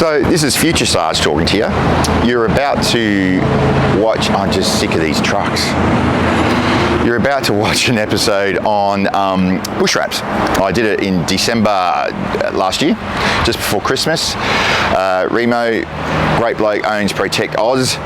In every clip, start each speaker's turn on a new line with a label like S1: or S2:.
S1: So this is Future Sarge talking to you. You're about to watch, I'm just sick of these trucks. You're about to watch an episode on Bushwrapz. I did it in December last year, just before Christmas. Remo, great bloke, owns PROTEXAUS.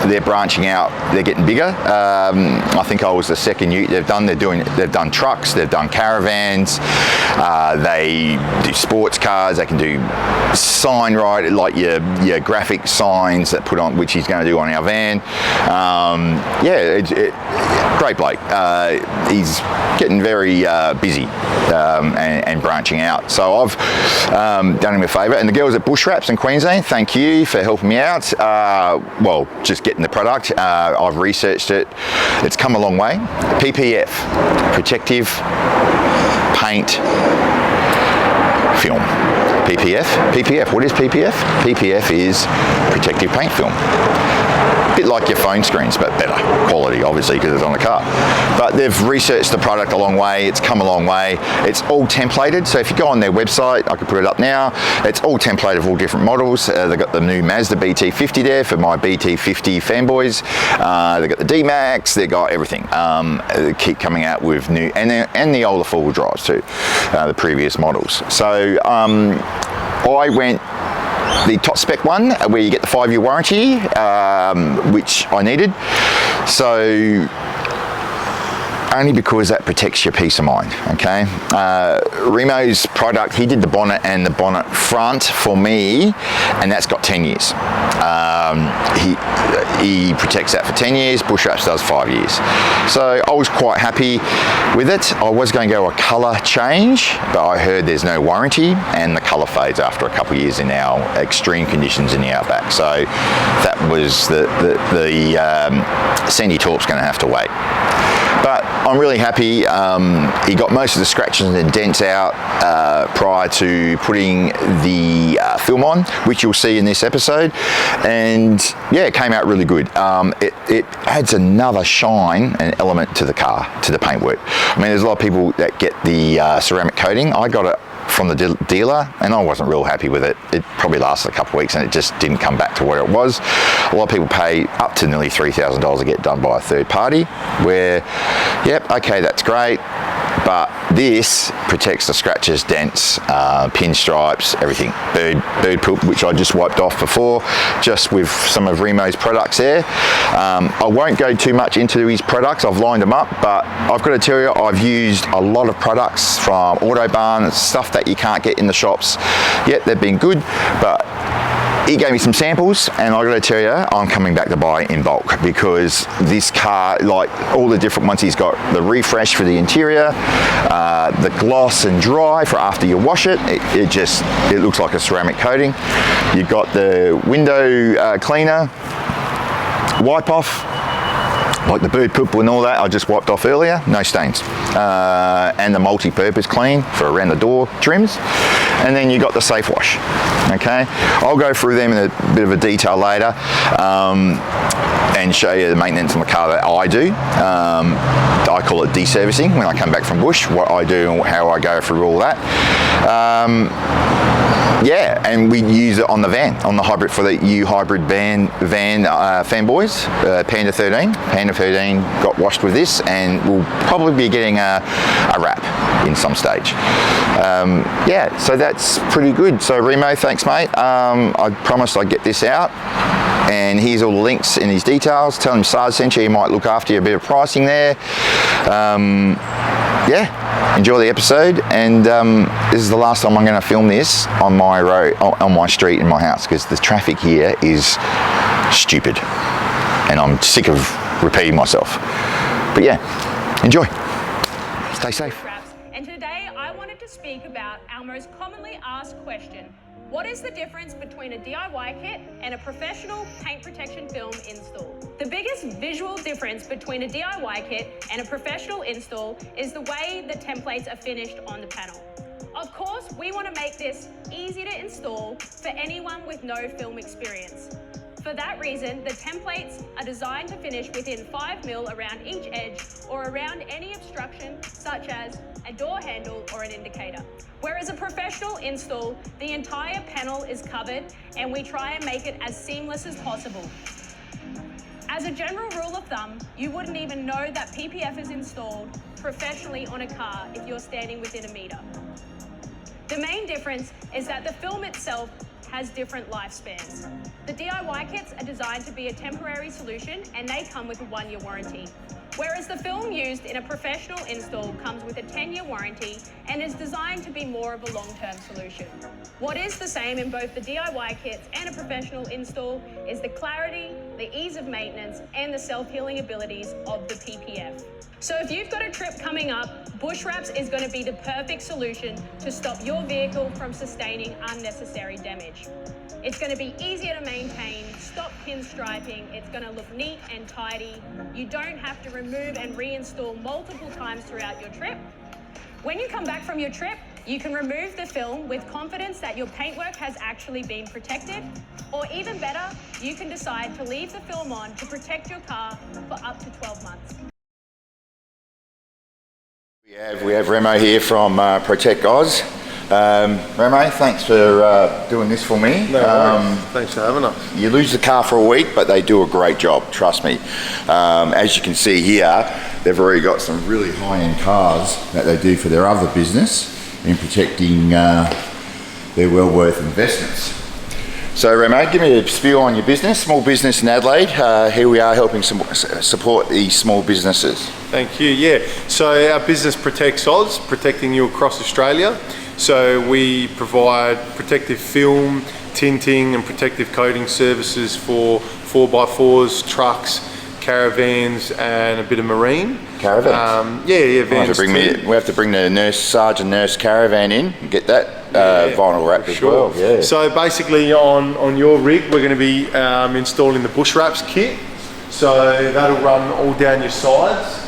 S1: They're branching out, they're getting bigger. I think I was the second ute they've done. They've done trucks, they've done caravans, they do sports cars, they can do sign right, like your graphic signs that put on, which he's going to do on our van. Great bloke. He's getting very busy and branching out. So I've done him a favour. And the girls at Bushwrapz in Queensland, thank you for helping me out. Well, just getting the product. I've researched it. It's come a long way. PPF, protective paint film. PPF, what is PPF? PPF is protective paint film. A bit like your phone screens, but better quality, obviously, because it's on the car. But they've researched the product a long way. It's come a long way. It's all templated. So if you go on their website, I can put it up now. It's all templated of all different models. They've got the new Mazda BT50 there for my BT50 fanboys. They've got the D-Max. They've got everything. They keep coming out with new, and the older four-wheel drives too, the previous models. So I went the top spec one where you get the 5-year warranty, which I needed. So only because that protects your peace of mind, okay? Remo's product, he did the bonnet and the bonnet front for me, and that's got 10 years. He protects that for 10 years, Bushwrapz does 5 years. So I was quite happy with it. I was going to go a colour change, but I heard there's no warranty, and the colour fades after a couple of years in our extreme conditions in the outback. So that was the Sandy Torp's going to have to wait. But I'm really happy. He got most of the scratches and dents out prior to putting the film on, which you'll see in this episode. And yeah, it came out really good. It adds another shine and element to the car, to the paintwork. I mean, there's a lot of people that get the ceramic coating. I got it from the dealer, and I wasn't real happy with it. It probably lasted a couple of weeks and it just didn't come back to what it was. A lot of people pay up to nearly $3,000 to get done by a third party, where, yep, okay, that's great, but this protects the scratches, dents, pinstripes, everything. Bird poop, which I just wiped off before, just with some of Remo's products there. I won't go too much into his products, I've lined them up, but I've got to tell you, I've used a lot of products from Autobarn, stuff that you can't get in the shops. Yet they've been good, but he gave me some samples, and I got to tell you, I'm coming back to buy in bulk, because this car, like all the different ones, he's got the refresh for the interior, the gloss and dry for after you wash it. It looks like a ceramic coating. You've got the window cleaner, wipe off, like the bird poop and all that I just wiped off earlier, no stains. And the multi-purpose clean for around the door trims. And then you got the safe wash, okay? I'll go through them in a bit of a detail later and show you the maintenance on the car that I do. I call it deservicing when I come back from bush, what I do and how I go through all that. Yeah, and we use it on the van, on the hybrid, for the hybrid van fanboys, Panda 13. Panda 13 got washed with this, and we'll probably be getting a wrap in some stage. Yeah, so that's pretty good. So Remo, thanks mate. I promised I'd get this out. And here's all the links in his details. Tell him Sarge sent you, he might look after you a bit of pricing there. Yeah, enjoy the episode, and this is the last time I'm going to film this on my road, on my street in my house, because the traffic here is stupid. And I'm sick of repeating myself. But yeah, enjoy. Stay safe.
S2: And today I wanted to speak about our most commonly asked question. What is the difference between a DIY kit and a professional paint protection film install? The biggest visual difference between a DIY kit and a professional install is the way the templates are finished on the panel. Of course, we want to make this easy to install for anyone with no film experience. For that reason, the templates are designed to finish within 5mm around each edge or around any obstruction such as a door handle or an indicator. Whereas a professional install, the entire panel is covered and we try and make it as seamless as possible. As a general rule of thumb, you wouldn't even know that PPF is installed professionally on a car if you're standing within a meter. The main difference is that the film itself has different lifespans. The DIY kits are designed to be a temporary solution and they come with a 1-year warranty. Whereas the film used in a professional install comes with a 10-year warranty and is designed to be more of a long-term solution. What is the same in both the DIY kits and a professional install is the clarity, the ease of maintenance, and the self-healing abilities of the PPF. So if you've got a trip coming up, Bushwrapz is going to be the perfect solution to stop your vehicle from sustaining unnecessary damage. It's going to be easier to maintain, stop pinstriping, it's going to look neat and tidy. You don't have to remove and reinstall multiple times throughout your trip. When you come back from your trip, you can remove the film with confidence that your paintwork has actually been protected, or even better, you can decide to leave the film on to protect your car for up to 12 months.
S1: We have Remo here from PROTEXAUS. Remo, thanks for doing this for me.
S3: No worries. Thanks for having us.
S1: You lose the car for a week, but they do a great job, trust me. As you can see here, they've already got some really high-end cars that they do for their other business in protecting their well-worth investments. So Remo, give me a spiel on your business, small business in Adelaide. Here we are helping support the small businesses.
S3: Thank you, yeah. So our business PROTEXAUS, protecting you across Australia. So we provide protective film, tinting and protective coating services for 4x4s, trucks, caravans and a bit of marine.
S1: Caravans?
S3: Yeah, vans
S1: we have to bring the sergeant nurse caravan in and get that vinyl wrapped as well. Yeah.
S3: So basically on your rig we're going to be installing the Bushwrapz kit. So that'll run all down your sides.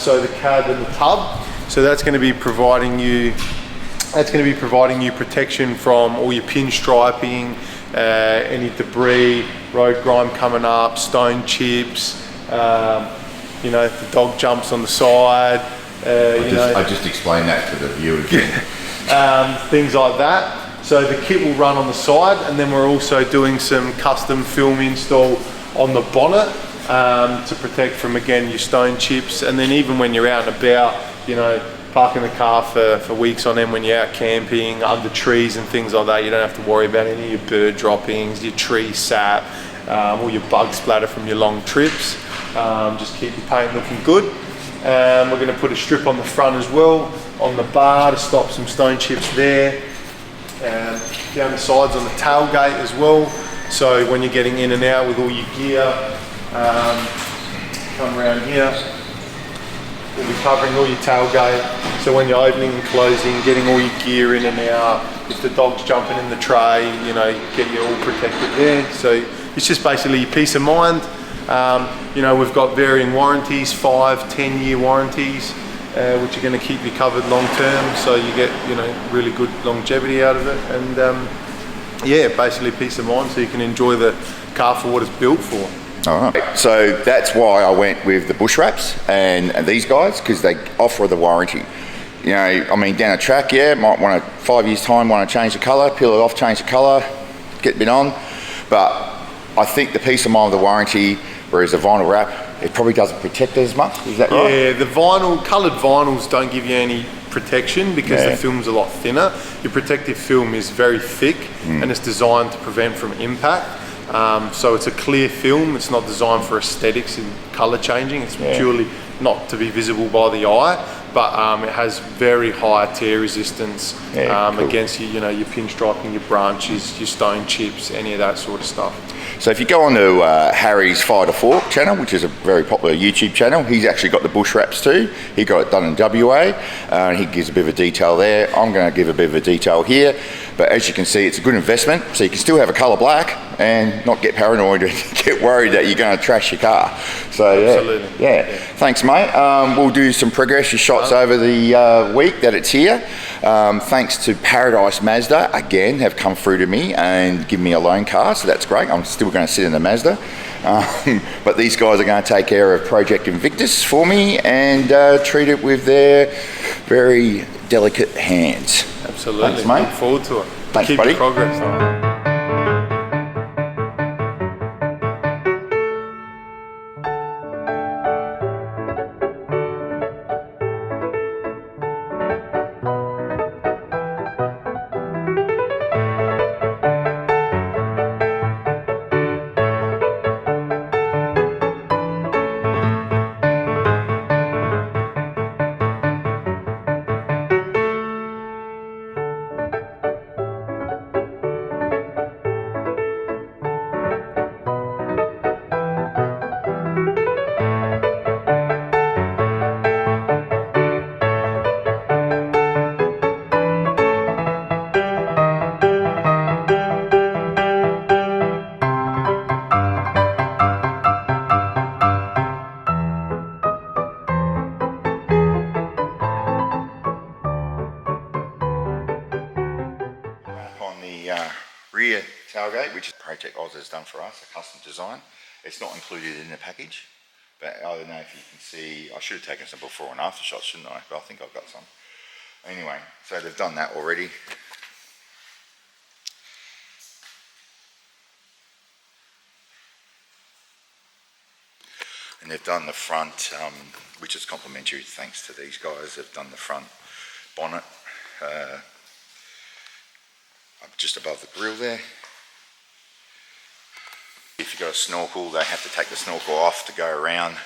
S3: So the cab and the tub. So that's going to be providing you protection from all your pinstriping, any debris, road grime coming up, stone chips, you know, if the dog jumps on the side.
S1: I just explained that to the viewers.
S3: Things like that. So the kit will run on the side, and then we're also doing some custom film install on the bonnet to protect from, again, your stone chips. And then even when you're out and about, you know, parking the car for weeks on end when you're out camping, under trees and things like that, you don't have to worry about any of your bird droppings, your tree sap, all your bug splatter from your long trips. Just keep your paint looking good. We're going to put a strip on the front as well, on the bar to stop some stone chips there. Down the sides on the tailgate as well. So when you're getting in and out with all your gear, come around here. We'll be covering all your tailgate. So when you're opening and closing, getting all your gear in and out. If the dog's jumping in the tray, you know, get you all protected there. So it's just basically your peace of mind. You know, we've got varying warranties, 5-10-year warranties, which are going to keep you covered long term. So you get, you know, really good longevity out of it. And yeah, basically peace of mind so you can enjoy the car for what it's built for.
S1: All right, so that's why I went with the Bushwrapz and these guys, because they offer the warranty. You know, I mean, down a track, yeah, might want to, 5 years time, want to change the colour, peel it off, change the colour, get a bit on. But I think the peace of mind of the warranty, whereas the vinyl wrap, it probably doesn't protect it as much, is that right?
S3: Yeah, the coloured vinyls don't give you any protection because the film's a lot thinner. Your protective film is very thick and it's designed to prevent from impact. So it's a clear film, it's not designed for aesthetics and colour changing, it's purely not to be visible by the eye, but it has very high tear resistance against you know, your pinstriping, your branches, your stone chips, any of that sort of stuff.
S1: So if you go on to Harry's Fire to Fork channel, which is a very popular YouTube channel, he's actually got the Bushwrapz too. He got it done in WA, and he gives a bit of a detail there. I'm going to give a bit of a detail here, but as you can see, it's a good investment, so you can still have a colour black and not get paranoid and get worried that you're going to trash your car. So yeah. Thanks, mate. We'll do some progressive shots over the week that it's here. Thanks to Paradise Mazda, again, have come through to me and given me a loan car, so that's great. I'm still going to sit in the Mazda. But these guys are going to take care of Project Invictus for me and treat it with their very delicate hands.
S3: Absolutely.
S1: Thanks, mate.
S3: Look forward to it.
S1: Thanks,
S3: Keep
S1: buddy.
S3: the progress.
S1: Rear tailgate, which PROTEXAUS has done for us, a custom design. It's not included in the package, but I don't know if you can see. I should have taken some before and after shots, shouldn't I? But I think I've got some. Anyway, so they've done that already. And they've done the front, which is complimentary thanks to these guys. They've done the front bonnet just above the grille there. If you've got a snorkel, they have to take the snorkel off to go around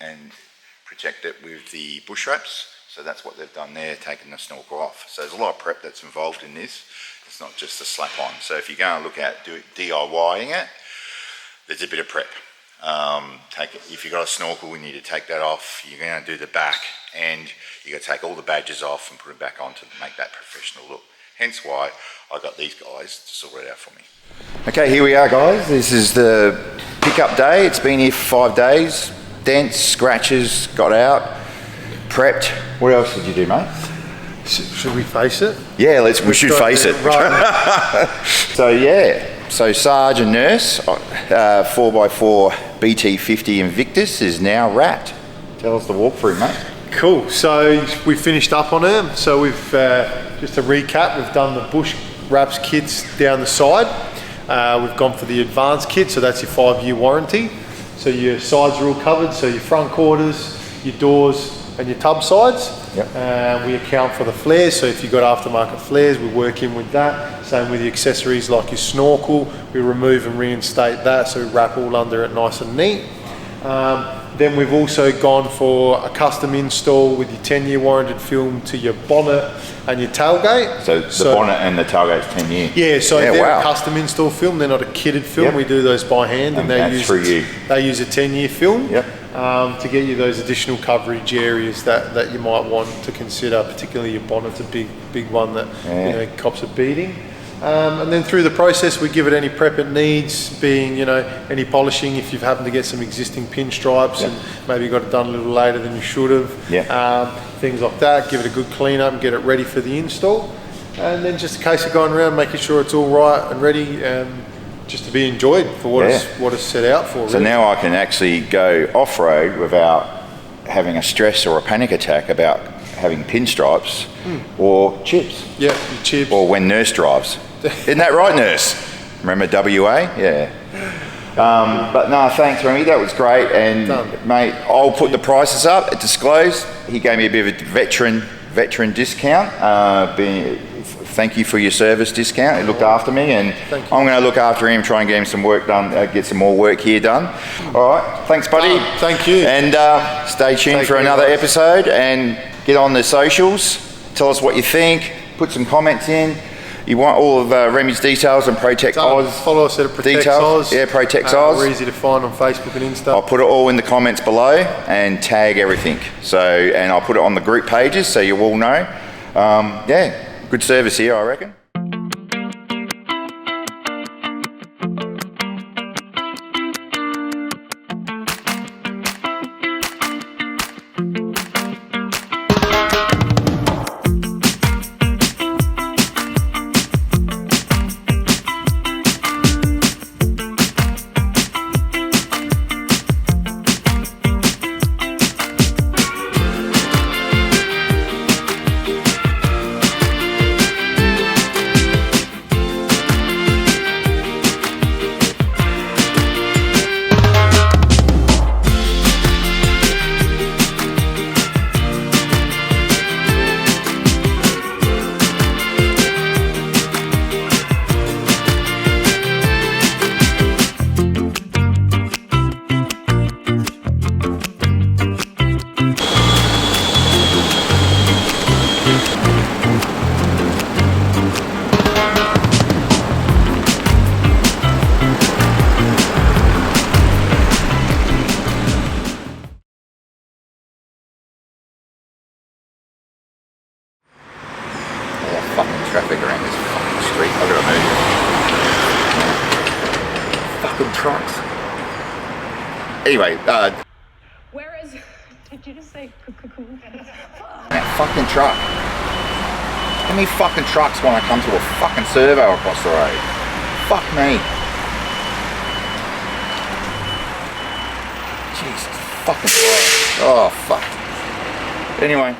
S1: and protect it with the Bushwrapz. So that's what they've done there, taking the snorkel off. So there's a lot of prep that's involved in this. It's not just a slap on. So if you're going to look at DIYing it, there's a bit of prep. If you've got a snorkel, you need to take that off. You're going to do the back, and you're going to take all the badges off and put it back on to make that professional look. Hence why I got these guys to sort it out for me. Okay, here we are, guys. This is the pickup day. It's been here for 5 days. Dents, scratches, got out, prepped. What else did you do, mate?
S3: Should we face it?
S1: Yeah, we should face it. Right. So Sarge and Nurse 4x4 BT50 Invictus is now wrapped. Tell us the walkthrough, mate.
S3: Cool. So we finished up on her. So we've just to recap, we've done the Bushwrapz kits down the side. We've gone for the advanced kit, so that's your 5-year warranty. So your sides are all covered, so your front quarters, your doors and your tub sides. Yep. We account for the flares, so if you've got aftermarket flares, we work in with that. Same with the accessories like your snorkel, we remove and reinstate that, so we wrap all under it nice and neat. Then we've also gone for a custom install with your 10-year warranted film to your bonnet and your tailgate.
S1: So the bonnet and the tailgate's 10 years?
S3: Yeah, so they're a custom install film, they're not a kitted film. Yep. We do those by hand, and they use a 10-year film. Yep. To get you those additional coverage areas that you might want to consider, particularly your bonnet's a big one that cops a beating. And then through the process, we give it any prep it needs, being any polishing if you've happened to get some existing pinstripes and maybe got it done a little later than you should have. Things like that. Give it a good clean up and get it ready for the install. And then just a case of going around, making sure it's all right and ready, just to be enjoyed for what it's set out for.
S1: So now I can actually go off-road without having a stress or a panic attack about having pinstripes or chips.
S3: Yeah, your chips.
S1: Or when Nurse drives. Isn't that right, Nurse? Remember WA? Yeah. But no, thanks, Remy. That was great. And mate, I'll put the prices up. It disclosed. He gave me a bit of a veteran discount. Thank you for your service discount. He looked after me, and I'm going to look after him, try and get him some work done, get some more work here done. All right. Thanks, buddy.
S3: Thank you.
S1: And stay tuned for another episode, and get on the socials. Tell us what you think. Put some comments in. You want all of Remy's details and PROTEXAUS
S3: Follow us at
S1: details.
S3: PROTEXAUS.
S1: Yeah, PROTEXAUS.
S3: We're easy to find on Facebook and Insta.
S1: I'll put it all in the comments below and tag everything. So, and I'll put it on the group pages so you all know. Yeah, good service here, I reckon. Fucking traffic around this fucking street. I've got to move. Fucking trucks. Anyway,
S2: Whereas, did you just say cuckoo?
S1: that fucking truck. How many fucking trucks want to come to a fucking servo across the road? Fuck me. Jesus fucking Christ. Oh fuck. Anyway.